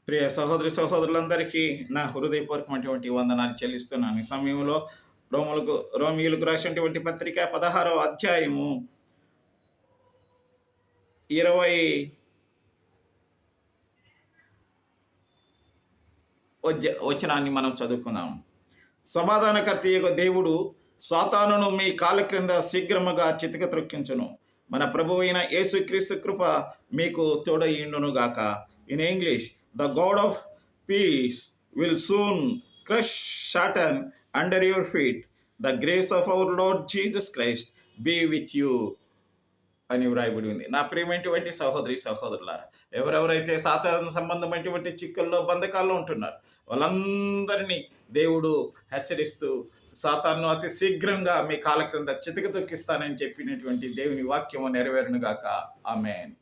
ప్రియ సహోదరి సహోదరులందరికీ నా హృదయపూర్వకమైనటువంటి వందనాలు చెల్లిస్తున్నాను. ఈ సమయంలో రోమియోలకు రాసినటువంటి పత్రిక 16వ అధ్యాయము 20 వచనాన్ని మనం చదువుకుందాం. సమాధానకర్తయగు దేవుడు సాతానును మీ కాళ్ళ క్రింద శీఘ్రముగా చితక త్రొక్కించును. మన ప్రభువైన యేసుక్రీస్తు కృప మీకు తోడయుండును గాక. In English, the God of peace will soon crush Satan under your feet. The grace of our Lord Jesus Christ be with you అని వ్రాయబడి ఉంది. నా ప్రియమైనటువంటి సహోదరి సహోదరులారా, ఎవరెవరైతే సాతాను సంబంధమైనటువంటి చిక్కుల్లో బంధకాల్లో ఉంటున్నారు వాళ్ళందరినీ దేవుడు హెచ్చరిస్తూ సాతాను అతి శీఘ్రంగా మీ కాళ్ళ క్రింద చితక తొక్కిస్తానని చెప్పినటువంటి దేవుని వాక్యము నెరవేరును గాక. ఆమేన్.